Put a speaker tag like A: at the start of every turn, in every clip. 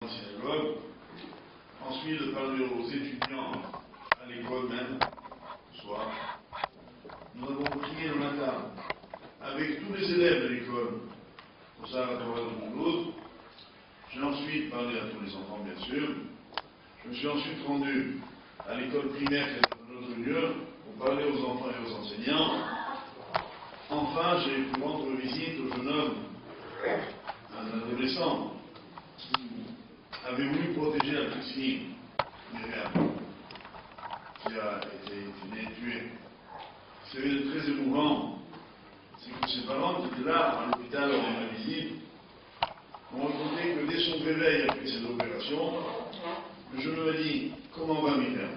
A: la synagogue, ensuite de parler aux étudiants à l'école même, ce soir. Nous avons prié le matin avec tous les élèves de l'école, au Conservatoire de Toulouse. J'ai ensuite parlé à tous les enfants, bien sûr. Je me suis ensuite rendu à l'école primaire qui est dans notre lieu pour parler aux enfants et aux enseignants. Enfin, j'ai pu rendre visite au jeune homme, un adolescent, qui avait voulu protéger la petite fille, Myriam, qui a été tuée. Ce qui avait de très émouvant, c'est que ses parents qui étaient là, à l'hôpital, lors de ma visite, m'ont raconté que dès son réveil après cette opération, le jeune homme a dit « Comment va Myriam ?»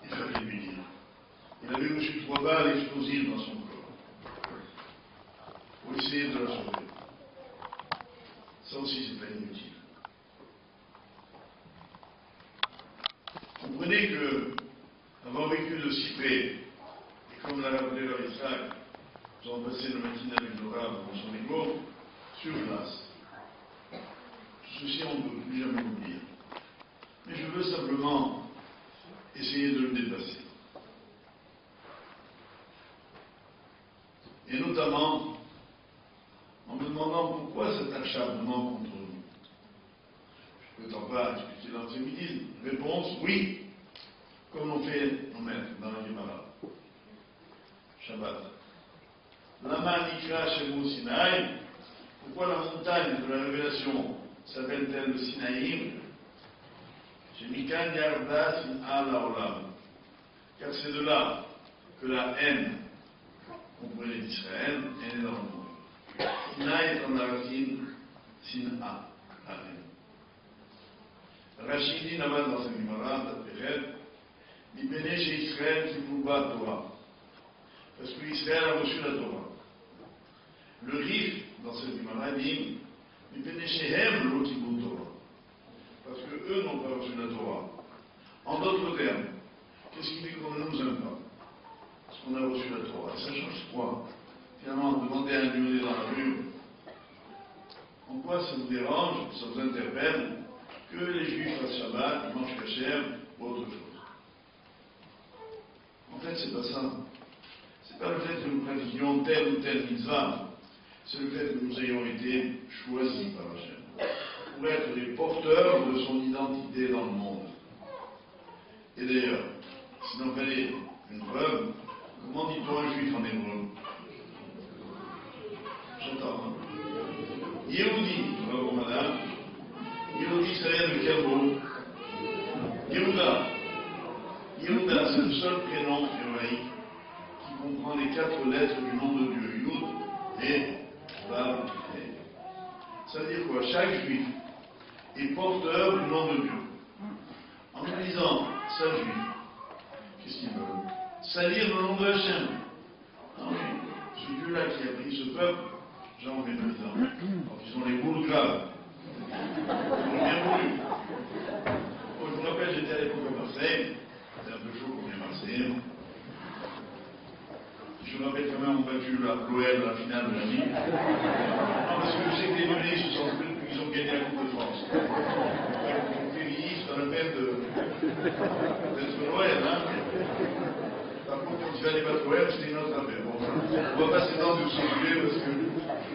A: Il fallait lui dire. Il avait reçu 3 balles explosives dans son corps pour essayer de la sauver. Ça aussi, c'est pas inutile. Comprenez que, avoir vécu de si près, et comme l'a rappelé le Israël, nous avons passé le matin avec Nora dans son écho, sur place. Tout ceci, on ne peut plus jamais l'oublier. Mais je veux simplement essayer de le dépasser. Et notamment, en me demandant pourquoi cet acharnement contre nous. Je ne prétends pas expliquer l'antisémitisme. Réponse, oui, comme l'ont fait nos maîtres dans la Gemara. Shabbat. Lama Nikra Shemu Sinaï. Pourquoi la montagne de la révélation s'appelle-t-elle le Sinaïm? Shemikan Yarda Sin'a Laolam. Car c'est de là que la haine, comprenez d'Israël, est née dans le monde. Sinaï est en racine Sin'a, la haine. Rachid dit là-bas dans sa Gemara, d'après Mipene chez Israël qui prouva Torah. Parce que Israël a reçu la Torah. Le Rif, dans cette Gemara, dit Mipene chez Hem l'Otibou Torah. Parce que eux n'ont pas reçu la Torah. En d'autres termes, qu'est-ce qui fait qu'on ne nous aime pas? Parce qu'on a reçu la Torah. Et ça change quoi? Finalement, demander à un juif dans la rue, en quoi ça vous dérange, ça vous interpelle, que les juifs fassent Shabbat, ils mangent kasher ou autre chose? En fait, c'est pas ça. C'est pas le fait que nous pratiquions telle ou telle mitzvah, c'est le fait que nous ayons été choisis par Hachem pour être les porteurs de son identité dans le monde. Et d'ailleurs, s'il en fallait une preuve, comment dit-on un juif en hébreu? J'entends, hein? Yehudi, bravo madame. Yehudi, ça vient de quel mot? Yehuda. Yehuda, c'est le seul prénom hébraïque qui comprend les 4 lettres du nom de Dieu. Yud, et, Vav, et. Ça veut dire quoi? Chaque juif est porteur du nom de Dieu. En nous disant, ça juif, qu'est-ce qu'ils veulent? Salir le nom de Hachem. Non, mais ce Dieu-là qui a pris ce peuple, j'en mets dedans. Alors qu'ils ont les boules graves. Ils ont bien voulu. Bon, je me rappelle, j'étais à l'époque à Marseille. C'était un peu chaud pour les Marseillais. Je me rappelle quand même, on a battu l'OL à la finale de la Ligue. Non, parce que je sais que les Lyonnais se sont plus depuis qu'ils ont gagné la Coupe de France. Donc, c'est pas la peine d'être l'OL, hein. Par contre, quand il fallait battre l'OL, c'était une autre affaire. Bon, on va passer dans le sujet parce que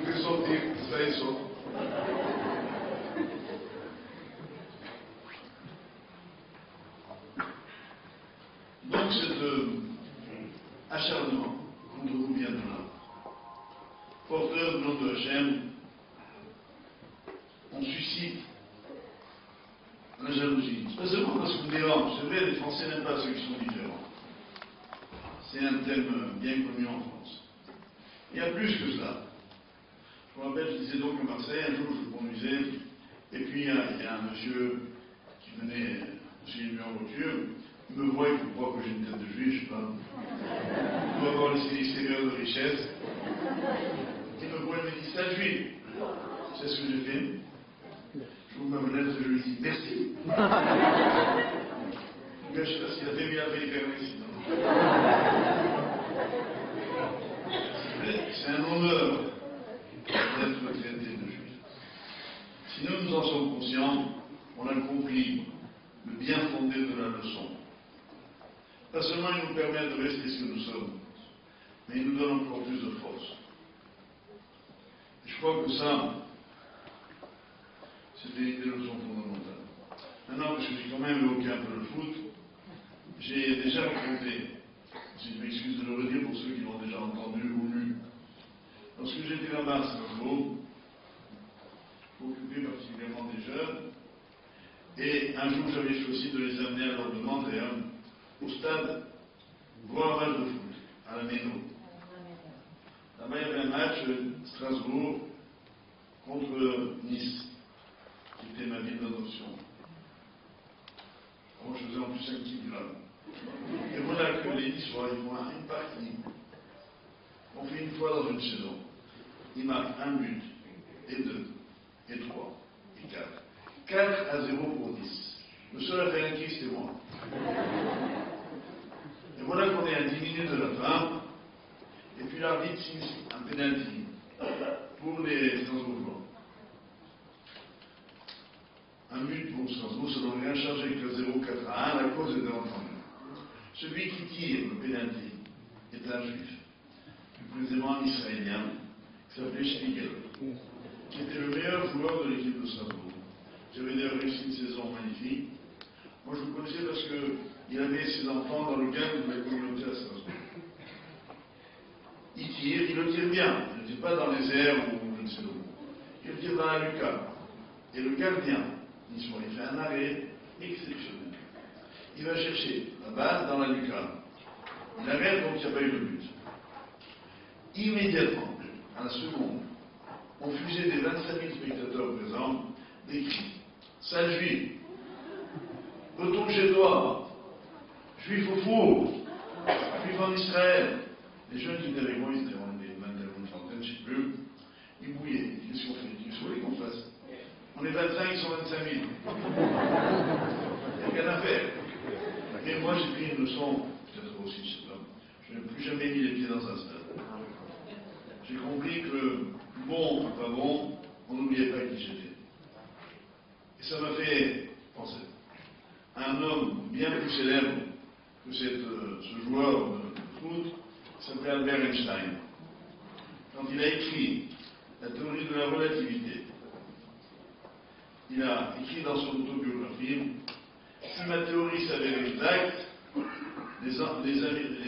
A: je vais sortir, ça et ça. Donc, cet acharnement contre vous vient de là. Porteur du nom de Hachem, on suscite la jalousie. C'est pas seulement parce qu'on dérange. C'est vrai, les Français n'aiment pas ceux qui sont différents. C'est un thème bien connu en France. Il y a plus que cela. Je me rappelle, je disais donc à Marseille, un jour je conduisais, et puis il y a un monsieur qui venait chez lui en voiture. Il me voit, il faut croire que j'ai une tête de juif, je sais pas. Il doit avoir l'extérieur de richesse. Il me voit, il me dit, c'est un juif. C'est ce que j'ai fait. Je ouvre ma lettre et je lui dis, merci. Le gars, je sais pas ce qu'il a fait, mais il a failli faire un accident. C'est un honneur d'être traité de juif. Si nous nous en sommes conscients, on a compris le bien fondé de la leçon. Pas seulement il nous permet de rester ce que nous sommes, mais il nous donne encore plus de force. Et je crois que ça, c'est des leçons fondamentales. Maintenant, parce que j'ai quand même évoqué un peu le foot, j'ai déjà raconté, si je m'excuse de le redire pour ceux qui l'ont déjà entendu ou lu, lorsque j'étais là-bas à Strasbourg, occupé particulièrement des jeunes, et un jour j'avais choisi de les amener à l'ordre de Mandréum, au stade, voir un match de foot, à la Méno. Là-bas, il y avait un match Strasbourg contre Nice, qui était ma ville d'adoption. Moi, je faisais en plus un petit club. Et voilà que les Niçois, ils font une partie. On fait une fois dans une saison. Ils marquent un but, et deux, et trois, et quatre. 4-0 pour 10. Le seul à faire un kick, c'était moi. Et voilà qu'on est à 10 minutes de la fin, et puis l'arbitre signe un pénalty pour les Strasbourgeois. Un but pour Strasbourg, ça n'aurait rien changé avec le 0-4-1, la cause était entendue. Celui qui tire le pénalty est un juif, plus précisément un israélien, qui s'appelait Schlegel, qui était le meilleur joueur de l'équipe de Strasbourg. J'avais d'ailleurs réussi une saison magnifique. Moi, je le connaissais parce qu'il avait ses enfants dans le gang de la communauté à Strasbourg. Il tire, il le tire bien. Il ne tire pas dans les airs ou je ne sais où. Il le tire dans la lucarne. Et le gardien, il fait un arrêt exceptionnel. Il va chercher la balle dans la lucarne. Il arrête, donc il n'y a pas eu de but. Immédiatement, à la seconde, on fusait des 25 000 spectateurs présents des cris. Sale juif, retourne chez toi, juif au four, juif en Israël. Les jeunes qui étaient avec moi, ils étaient une vingtaine, une trentaine, je ne sais plus, ils bouillaient. Qu'est-ce qu'on fait? Qu'est-ce qu'on voulait qu'on fasse? On est 25, ils sont 25 000. Il n'y a rien à faire. Mais moi, j'ai pris une leçon, peut-être aussi, je ne sais pas. Je n'ai plus jamais mis les pieds dans un stade. J'ai compris que, bon ou pas bon, on n'oubliait pas qui j'étais. Et ça m'a fait penser à un homme bien plus célèbre que ce joueur de foot, qui s'appelait Albert Einstein. Quand il a écrit la théorie de la relativité, il a écrit dans son autobiographie: si ma théorie s'avère exacte, les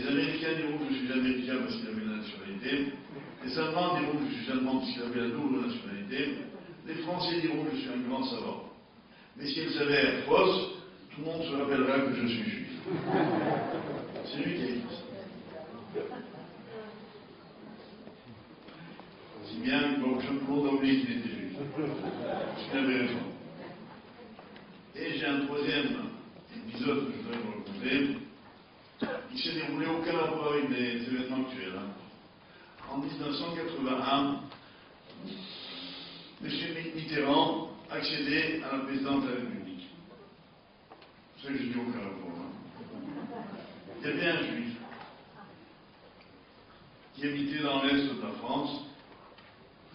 A: Américains diront que je suis américain parce qu'il avait la nationalité, les Allemands diront que je suis allemand parce qu'il avait la double nationalité, les Français diront que je suis un grand savant. Mais si elle s'avère fausse, tout le monde se rappellera que je suis juif. C'est lui qui a écrit ça. Si bien que tout le monde a oublié qu'il était juif. Il avait raison. Et j'ai un troisième épisode que je voudrais vous raconter, qui s'est déroulé aucun rapport avec les événements actuels. En 1981, M. Mitterrand accédait à la présidence de la République. C'est ça que je dis aucun rapport. Il y avait un juif qui habitait dans l'est de la France,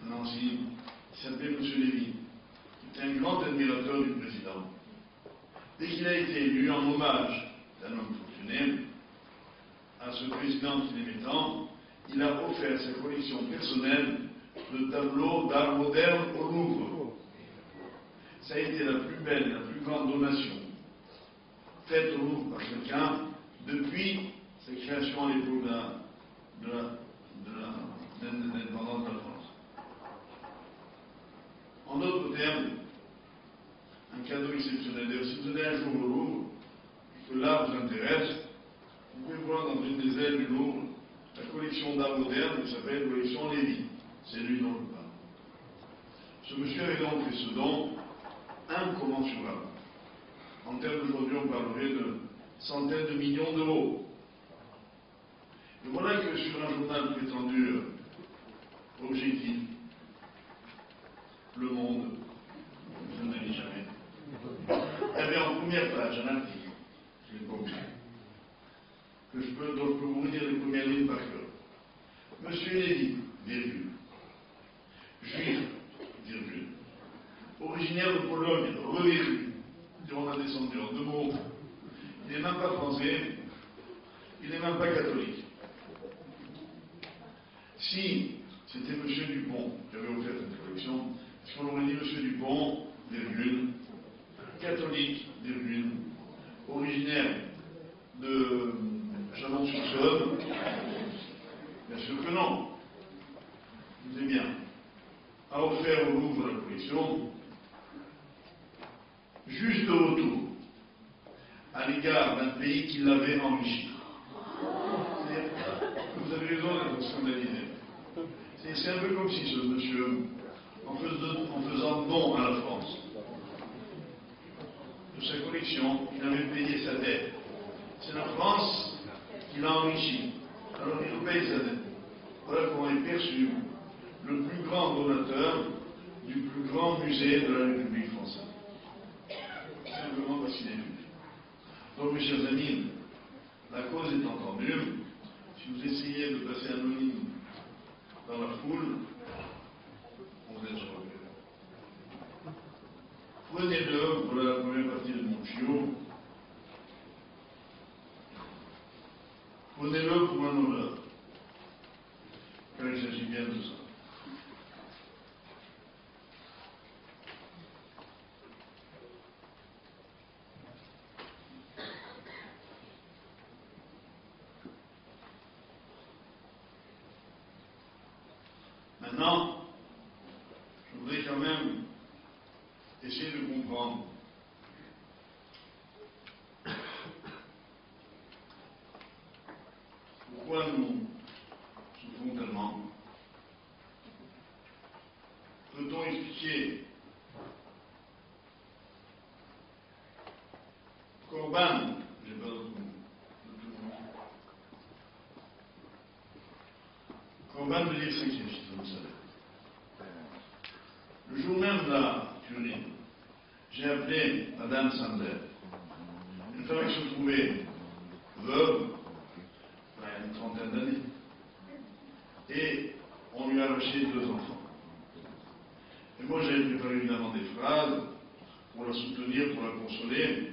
A: à Nancy, qui s'appelait M. Lévy, qui était un grand admirateur du président. Dès qu'il a été élu en hommage d'un homme fortuné à ce président qu'il aimait tant, il a offert sa collection personnelle de tableaux d'art moderne au Louvre. Ça a été la plus belle, la plus grande donation faite au Louvre par quelqu'un depuis sa création à l'époque de l'indépendance de la France. En d'autres termes, un cadeau exceptionnel. D'ailleurs, si vous allez un jour au Louvre, et que l'art vous intéresse, vous pouvez voir dans une des ailes du Louvre la collection d'art moderne qui s'appelle collection Lévy. C'est lui dont je parle. Ce monsieur avait donc fait ce don incommensurable. En termes d'aujourd'hui, on parlerait de centaines de millions d'euros. Et voilà que sur un journal prétendu objectif, Le Monde, je ne le lis jamais, il y avait en première page un article, je ne l'ai pas oublié, dont je peux vous lire les premières lignes par cœur. Monsieur Lévy, virgule, juif, virgule, originaire de Pologne, revéru, on a descendu en 2 mots. Il n'est même pas français, il n'est même pas catholique. Si c'était M. Dupont qui avait offert cette collection, est-ce qu'on aurait dit M. Dupont, virgule, catholique, virgule, originaire de Chalon-sur-Saône? Bien sûr que non. C'est bien. A offert au Louvre la collection, juste de retour à l'égard d'un pays qui l'avait enrichi. Vous avez raison d'être scandalisé. C'est un peu comme si ce monsieur, en faisant don à la France de sa collection, il avait payé sa dette. C'est la France qui l'a enrichi. Alors il paye sa dette. Voilà comment est perçu le plus grand donateur du plus grand musée de la République française. Simplement parce qu'il est juif. Donc, mes chers amis, la cause est entendue. Si vous essayez de passer anonyme dans la foule, on vous êtes sur le cœur. Prenez-le, voilà la première partie de mon chiot. Prenez-le pour un honneur, car il s'agit bien de ça. Maintenant, je voudrais quand même essayer de comprendre pourquoi nous souffrons tellement. Peut-on expliquer Corban, j'ai pas d'autre mot, Corban veut dire sacrifice, vous le savez. Le jour même de la tuerie, j'ai appelé Madame Sander, une femme qui se trouvait veuve, une trentaine d'années, et on lui a lâché 2 enfants. Et moi j'avais préparé évidemment des phrases pour la soutenir, pour la consoler.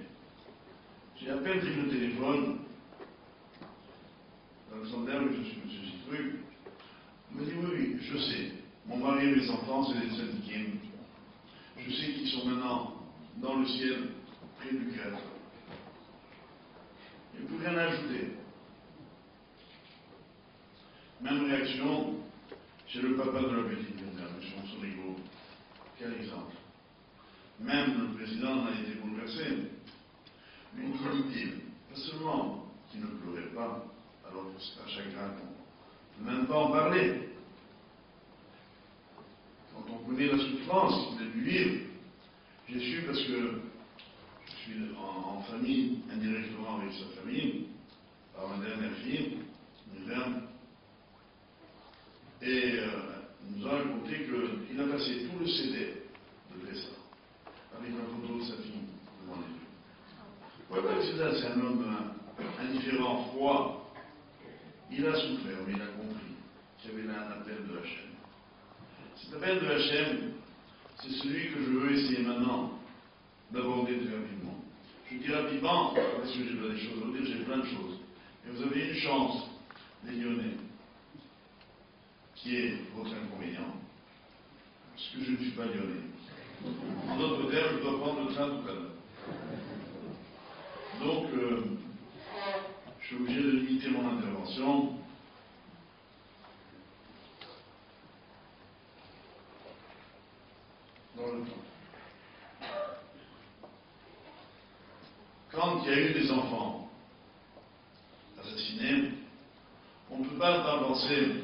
A: J'ai à peine pris le téléphone, Madame Sander, je suis M. Citruc, il m'a dit oui, je sais, mon mari et mes enfants, c'est des syndiqués. Je sais qu'ils sont maintenant dans le ciel, près du Créateur. Il ne peut rien ajouter. Même réaction chez le papa de la petite Bernard, M. Sorigo. Quel exemple. Même le président en a été bouleversé. Une dignité, pas seulement qui ne pleurait pas, alors que c'est un chagrin qu'on ne peut même pas en parler. Quand on connaît la souffrance qu'il a dû vivre, j'ai su parce que je suis en famille, indirectement avec sa famille, par ma dernière fille, Myriam, et il nous a raconté qu'il a passé tout le CD de Tessa, avec la photo de sa fille devant les yeux. Voilà, c'est un homme indifférent, froid. Il a souffert, mais il a compris qu'il y avait là un appel de Hachem. Cet appel de Hachem, c'est celui que je veux essayer maintenant d'aborder très rapidement. Je dis rapidement, parce que j'ai pas des choses à vous dire, j'ai plein de choses. Et vous avez une chance, les Lyonnais, qui est votre inconvénient, parce que je ne suis pas lyonnais. En d'autres termes, je dois prendre le train tout à l'heure. Donc, je suis obligé de limiter mon intervention. Dans le temps. Quand il y a eu des enfants assassinés, on ne peut pas penser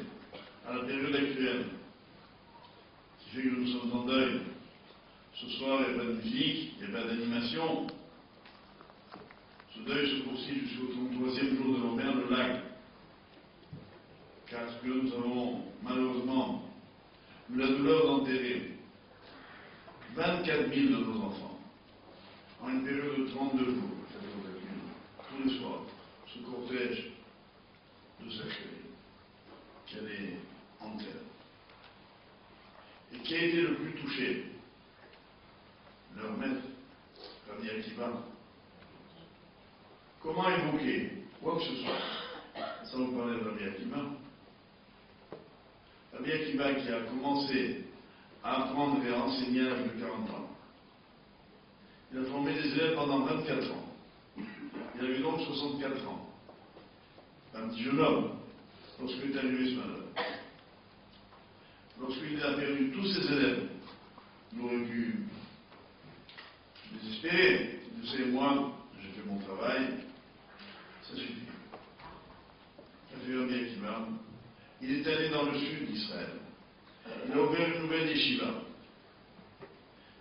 A: à la période actuelle, qui fait que nous sommes en deuil. Ce soir, il n'y a pas de musique, il n'y a pas d'animation. Ce deuil se poursuit jusqu'au 33e jour de l'Auberge de Lac, car que nous avons malheureusement eu la douleur d'enterrer 24 000 de nos enfants en une période de 32 jours, tous les soirs, ce cortège de sacrés qui allait en terre et qui a été le plus touché Akiva. Comment évoquer quoi que ce soit sans vous parler de Rabbi Akiva? Rabbi Akiva qui a commencé à apprendre et à enseigner à l'âge de 40 ans. Il a formé des élèves pendant 24 ans. Il avait donc 64 ans. Un petit jeune homme, lorsqu'il est arrivé ce malheur. Lorsqu'il a perdu tous ses élèves, il aurait pu désespérer. Vous savez, moi, j'ai fait mon travail, ça suffit. Ça fait Rabbi Akiva. Il est allé dans le sud d'Israël. Il a ouvert une nouvelle yeshiva.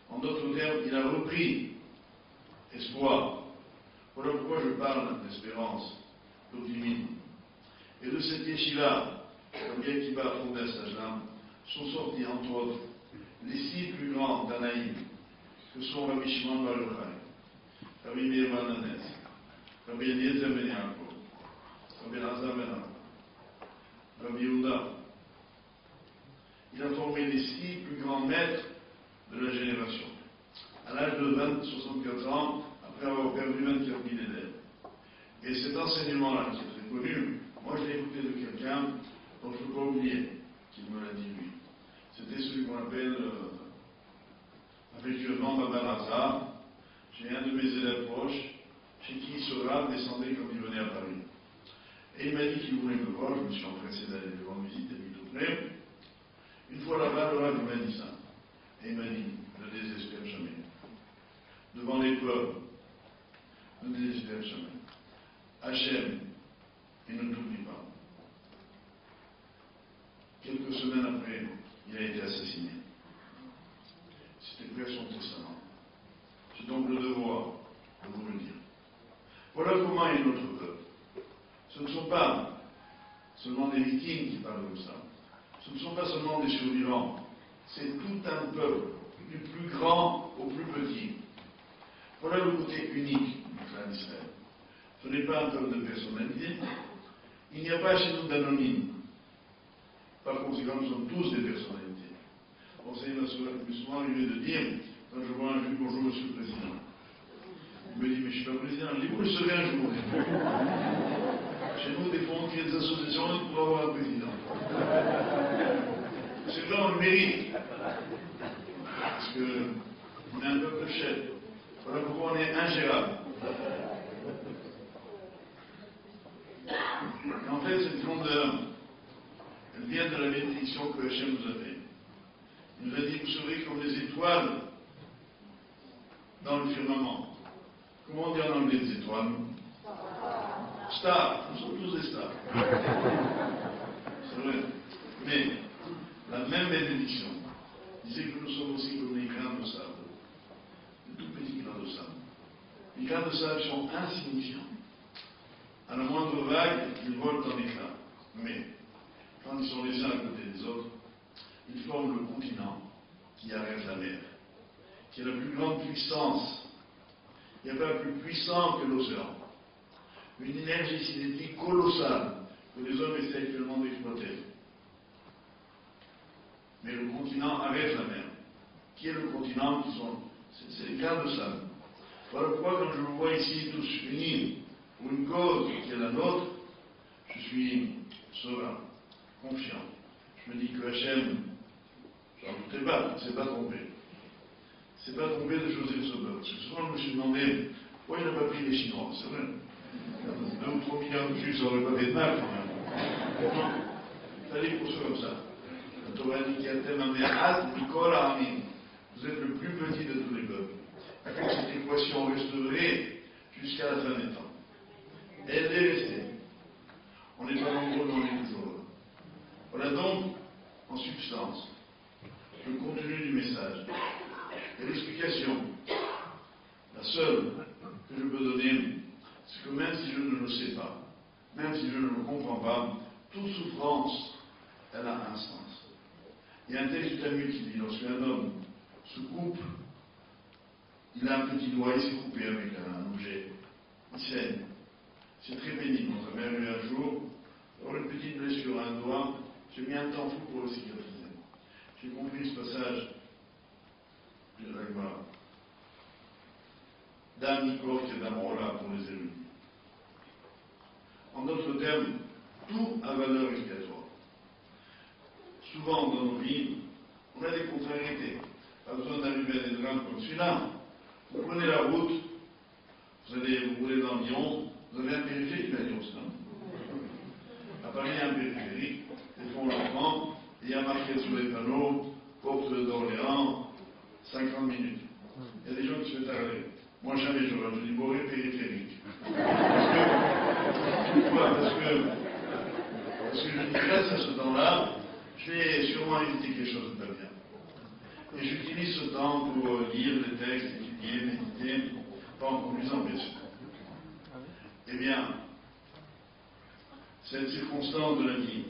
A: En d'autres termes, il a repris espoir. Voilà pourquoi je parle d'espérance, d'optimisme. Et de cette yeshiva, Rabbi Akiva a fondé à cet âge-là, sont sortis entre autres les 6 plus grands Tanaïm, que sont Rabbi Shimon bar Yochai, Rabbi Meir bar Nanès, Rabbi Eliezer ben Yaakov, Rabbi Elazar ben Ava, Rabbi Yehuda. Il a formé les 6 plus grands maîtres de la génération. À l'âge de 64 ans, après avoir perdu 24 000 élèves. Et cet enseignement-là, qui est très connu, moi je l'ai écouté de quelqu'un dont je ne peux pas oublier, qui me l'a dit lui. C'était celui qu'on appelle affectueusement Baba Lazar. J'ai un de mes élèves proches, chez qui ce rave descendait quand il venait à Paris. Et il m'a dit qu'il voulait me voir, je me suis empressé d'aller le rendre visite, et puis tout près. Une fois là-bas, le rave m'a dit ça. Et il m'a dit, ne désespère jamais. Devant l'épreuve, ne désespère jamais. Hachem, et ne t'oublie pas. Quelques semaines après, il a été assassiné. C'était pris à son testament. J'ai donc le devoir de vous le dire. Voilà comment est notre peuple. Ce ne sont pas seulement des vikings qui parlent comme ça. Ce ne sont pas seulement des survivants. C'est tout un peuple, du plus grand au plus petit. Voilà le côté unique du clan d'Israël. Ce n'est pas un peuple de personnalité. Il n'y a pas chez nous d'anonymes. Par conséquent, nous sommes tous des personnalités. Bon, ça, il m'a souvent arrivé de dire, quand je vois un juif, bonjour monsieur le président. Il me dit, mais je ne suis pas président. Je dis, vous le serez un jour. Chez nous, des fois, on crée des associations pour avoir un président. C'est vrai, on le mérite. Parce qu'on est un peuple chef. Voilà pourquoi on est ingérable. Et en fait, cette grandeur, elle vient de la bénédiction que Hachem nous a faite. Il nous a dit, vous serez comme les étoiles dans le firmament. Comment on dit en anglais des étoiles? Stars. Nous sommes tous des stars. C'est vrai. Mais la même bénédiction disait que nous sommes aussi comme les grains de sable. De tout petits grains de sable. Les grains de sable sont insignifiants. À la moindre vague, ils volent en éclats. Mais quand ils sont les uns à côté des autres, ils forment le continent qui arrête la mer, qui a la plus grande puissance. Il n'y a pas plus puissant que l'océan. Une énergie cinétique colossale que les hommes essaient actuellement d'exploiter. Mais le continent arrête la mer. Qui est le continent? C'est les grains de sable. Voilà pourquoi, quand je vous vois ici tous unis pour une cause qui est la nôtre, je suis serein, confiant. Je me dis que Hachem, j'en doutais pas, il ne s'est pas trompé. Il ne s'est pas trompé de choisir ce peuple. Parce que souvent, je me suis demandé pourquoi il n'a pas pris les Chinois. C'est vrai. 2 ou 3 milliards de Juifs, ça n'aurait pas fait de mal quand même. Non, il fallait pour ça comme ça. La Torah dit qu'il y a tellement de Mikol Amin. Vous êtes le plus petit de tous les peuples. Afin que cette équation reste vraie jusqu'à la fin des temps. Et elle est restée. On n'est pas nombreux, mais on est toujours là. Voilà donc, en substance, le contenu du message. Et l'explication, la seule que je peux donner, c'est que même si je ne le sais pas, même si je ne le comprends pas, toute souffrance, elle a un sens. Il y a un texte du Talmud qui dit, lorsqu'un homme se coupe, il a un petit doigt, il s'est coupé avec un objet, il saigne. C'est très pénible. Ça m'est arrivé un jour, avoir une petite blessure à un doigt, j'ai mis un temps fou pour le cicatriser. J'ai compris ce passage de la Gemara. d'âme qui est d'abord là pour les élus. En d'autres termes, tout a valeur expiatoire. Souvent dans nos vies, on a des contrariétés. Pas besoin d'arriver à des drames comme celui-là. Vous prenez la route, vous roulez dans Lyon, vous avez un périphérique à Lyon, non? À Paris, il y a un périphérique, des fois on le prend, et il y a marqué sur les panneaux, porte d'Orléans, 50 minutes. Il y a des gens qui se mettent à rêver. Moi, jamais je dis Boré périphérique. Pourquoi? Parce que je dis, grâce à ce temps-là, je vais sûrement éviter quelque chose de pas bien. Et j'utilise ce temps pour lire des textes, étudier, méditer, pas en conduisant, bien sûr. Eh bien, cette circonstance de la vie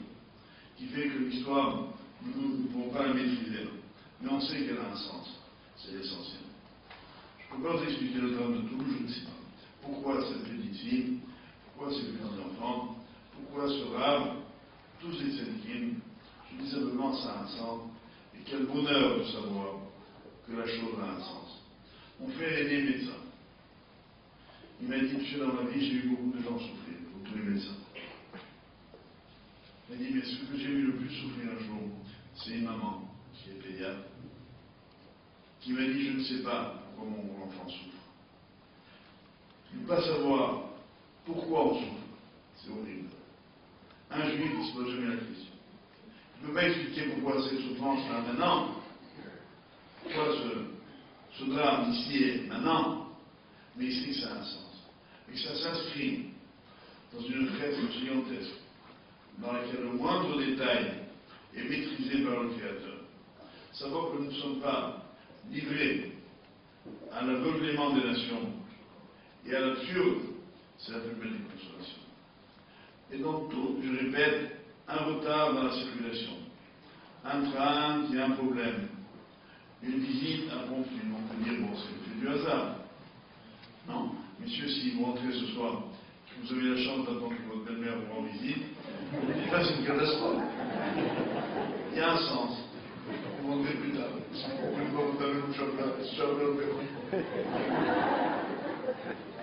A: qui fait que l'histoire, nous ne pouvons pas la maîtriser, mais on sait qu'elle a un sens. C'est l'essentiel. Je ne peux pas vous expliquer le drame de Toulouse, je ne sais pas. Pourquoi cette petite fille? Pourquoi ces petits enfants? Pourquoi ce rave? Tous ces tzadikim? Je dis simplement ça a un sens. Et quel bonheur de savoir que la chose a un sens. Mon frère aîné est médecin. Il m'a dit, tu sais, dans ma vie, j'ai eu beaucoup de gens souffrir, pour tous les médecins. Il m'a dit, mais ce que j'ai vu le plus souffrir un jour, c'est une maman qui est pédiatre, qui m'a dit, je ne sais pas pourquoi mon enfant souffre. Ne pas savoir pourquoi on souffre, c'est horrible. Un juif ne se pose jamais la question. Je ne peux pas expliquer pourquoi cette souffrance là maintenant, pourquoi ce drame ici est maintenant, mais ici que ça a un sens. Et que ça s'inscrit dans une fresque gigantesque, dans laquelle le moindre détail est maîtrisé par le Créateur. Savoir que nous ne sommes pas livrés à l'aveuglement des nations et à l'absurde, c'est la plus belle des consolations. Et donc tout, je répète, un retard dans la circulation, un train qui a un problème, une visite, un conflit. On peut dire, bon, c'est du hasard. Non, messieurs, si vous rentrez ce soir, que vous avez la chance d'attendre que votre belle-mère vous rende visite, là c'est une catastrophe. Il y a un sens. Vous rentrez plus tard. Vous avez le chocolat.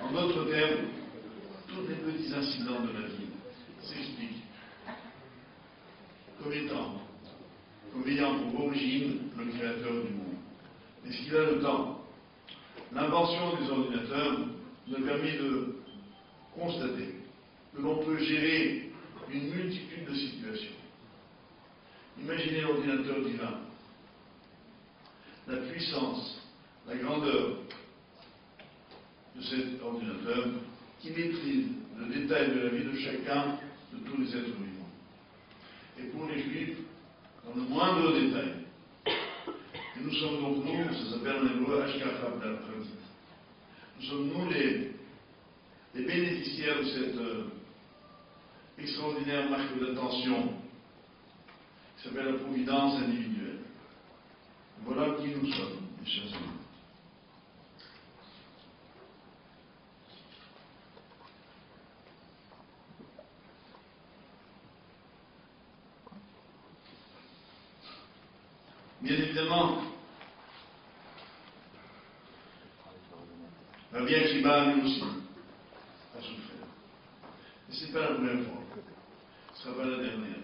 A: En d'autres termes, tous les petits incidents de la vie s'expliquent comme ayant pour origine le créateur du monde. Mais ce qu'il a le temps, l'invention des ordinateurs nous a permis de constater que l'on peut gérer une multitude de situations. Imaginez l'ordinateur divin, la puissance, la grandeur de cet ordinateur qui maîtrise le détail de la vie de chacun de tous les êtres vivants. Et pour les Juifs, dans le moindre détail. Et nous sommes donc nous, ça s'appelle en hébreu Hashgacha Pratit. Nous sommes nous les bénéficiaires de cette extraordinaire marque d'attention qui s'appelle la providence individuelle. Voilà qui nous sommes, mes chers amis. Bien évidemment, la Vierge Shiva, lui aussi, a souffert. Et ce n'est pas la première fois. Ce ne sera pas la dernière.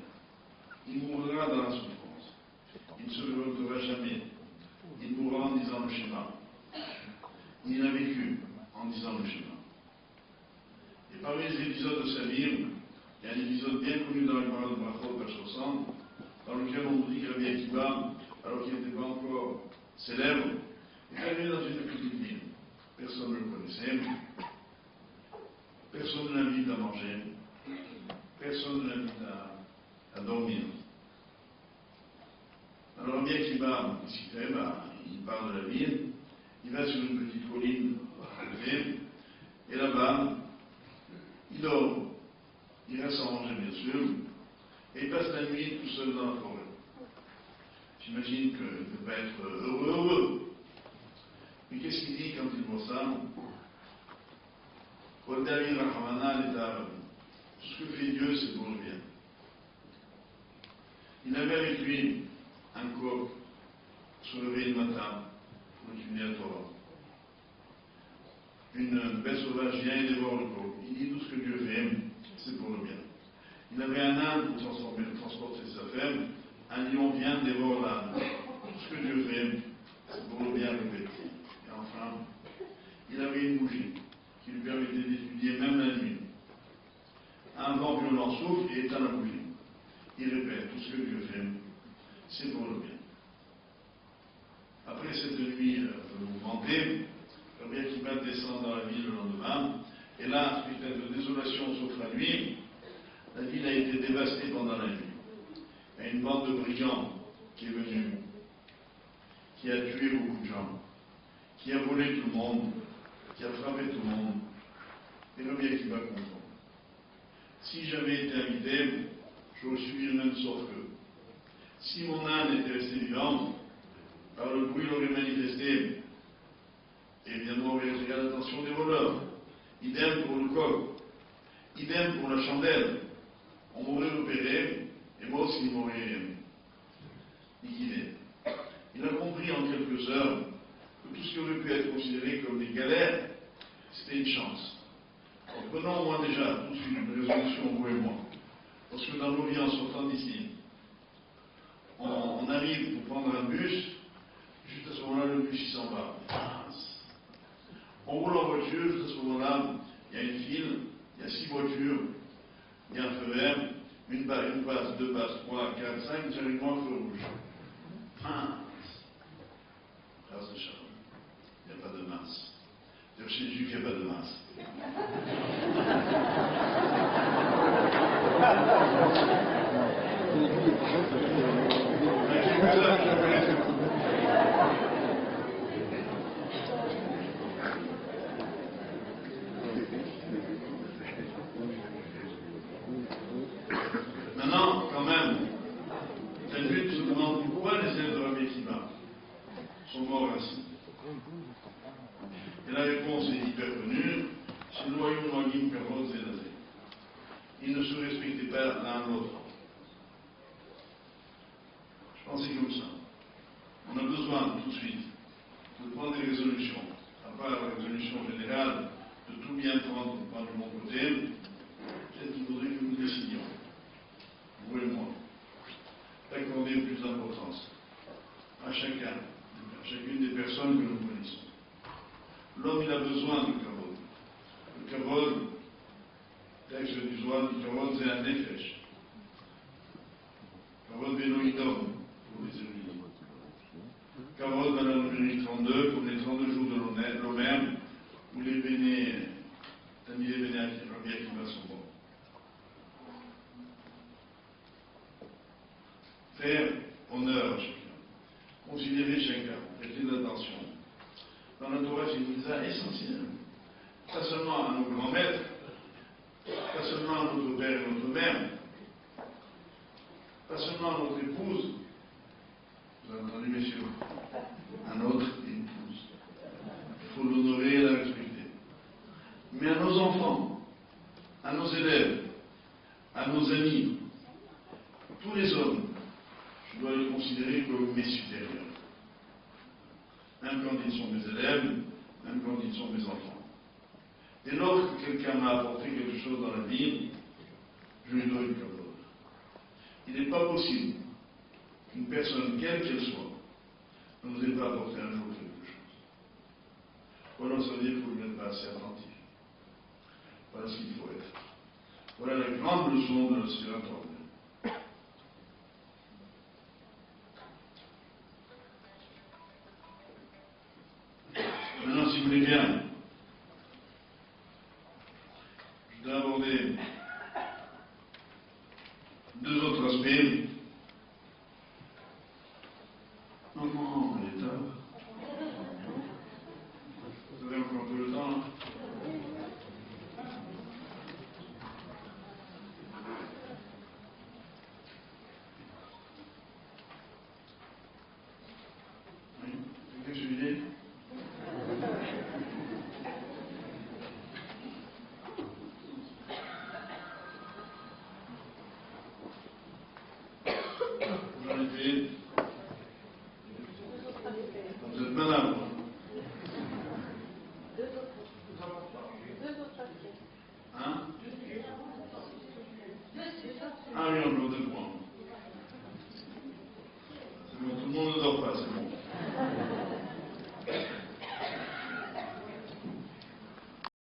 A: Il mourra dans la souffrance. Il ne se révoltera jamais. Il mourra en disant le schéma. Il a vécu en disant le schéma. Et parmi les épisodes de sa vie, il y a un épisode bien connu dans la Gemara de Brachot, page 60, dans lequel on nous dit que Rabbi Akiva, alors qu'il n'était pas encore célèbre, est arrivé dans une petite ville. Personne ne le connaissait. Personne ne l'invite à manger. Personne ne l'invite à dormir. Alors bien qu'il va, qu'est-ce qu'il fait? Il part de la ville, il va sur une petite colline à côté, et là-bas, il dort. Il reste à manger, bien sûr, et il passe la nuit tout seul dans la forêt. J'imagine qu'il ne peut pas être heureux. Mais qu'est-ce qu'il dit quand il voit ça? Tout ce que fait Dieu, c'est pour le bien. Il avait avec lui un coq sur le réveil le matin pour étudier la Torah. une bête sauvage vient et dévore le corps. Il dit tout ce que Dieu fait, c'est pour le bien. Il avait un âne pour transporter ses affaires. Un lion vient, dévore l'âne. Tout ce que Dieu fait, c'est pour le bien répété. Et enfin, il avait une bougie qui lui permettait d'étudier même la nuit. Un vent violent souffle et éteint la bougie. Il répète, tout ce que Dieu fait, c'est pour le bien. Après cette nuit mouvementée, Rabbi Akiva descend dans la ville le lendemain, et là, suite à une désolation sauf la nuit, la ville a été dévastée pendant la nuit. Il y a une bande de brigands qui est venue, qui a tué beaucoup de gens, qui a volé tout le monde, qui a frappé tout le monde, et Rabbi Akiva comprend. Si j'avais été invité, j'aurais suivi le même sort qu'eux. Si mon âne était resté vivant, par le bruit l'aurait manifesté, et évidemment aurait attiré l'attention des voleurs. Idem pour le coq, idem pour la chandelle. On m'aurait repéré, et moi aussi il m'aurait liquidé. Il a compris en quelques heures que tout ce qui aurait pu être considéré comme des galères, c'était une chance. Alors, prenons au moins déjà tout de suite une résolution, vous et moi. Parce que dans nos vies en sortant d'ici, on arrive pour prendre un bus, juste à ce moment-là, le bus il s'en va. On roule en voiture, juste à ce moment-là, il y a une file, il y a 6 voitures, il y a un feu vert, une passe, 2 passes, 3, 4, 5, c'est arrivé un feu rouge. Grâce de Shalom. Il n'y a pas de masse. D'ailleurs, chez les Juifs, il n'y a pas de masse. Maintenant, quand même, cette lutte se demande pourquoi les élèves de Rabbi Akiva sont morts ainsi. Et la réponse est hyper connue, c'est le royaume Noagim Kavod Zénazé. Ils ne se respectaient pas l'un l'autre. Je pensais comme ça. On a besoin tout de suite de prendre des résolutions, à part la résolution générale de tout bien prendre de mon côté. Peut-être qu'il faudrait que nous décidions, vous et moi, d'accorder plus d'importance à chacun, à chacune des personnes que nous connaissons. L'homme, il a besoin de kavod. Le kavod, texte du Zohar, le kavod, c'est un nefesh. Kavod benoïdom, pour les érudits. Kavod, dans la numérique 32, comme les 32 jours de l'Omer, où les béné, Tamil et béné Rabbi Akiva sont bons. Faire honneur à chacun, considérer chacun, prêter de l'attention. Dans la Torah, c'est une mitzvah essentielle. Pas seulement à nos grands-maîtres, pas seulement à notre père et notre mère, pas seulement à notre épouse, vous avez entendu, messieurs, à notre épouse. Il faut l'honorer et la respecter. Mais à nos enfants, à nos élèves, à nos amis, tous les hommes, je dois les considérer comme mes supérieurs. Même quand ils sont mes élèves, même quand ils sont mes enfants. Dès lors que quelqu'un m'a apporté quelque chose dans la vie, je lui dois une kavod. Il n'est pas possible qu'une personne, quelle qu'elle soit, ne nous ait pas apporté un jour quelque chose. Ou alors ça veut dire qu'il faut n'être pas assez attentif. Voilà ce qu'il faut être. Voilà la grande leçon de la Sira Torah. Maintenant, si vous voulez bien,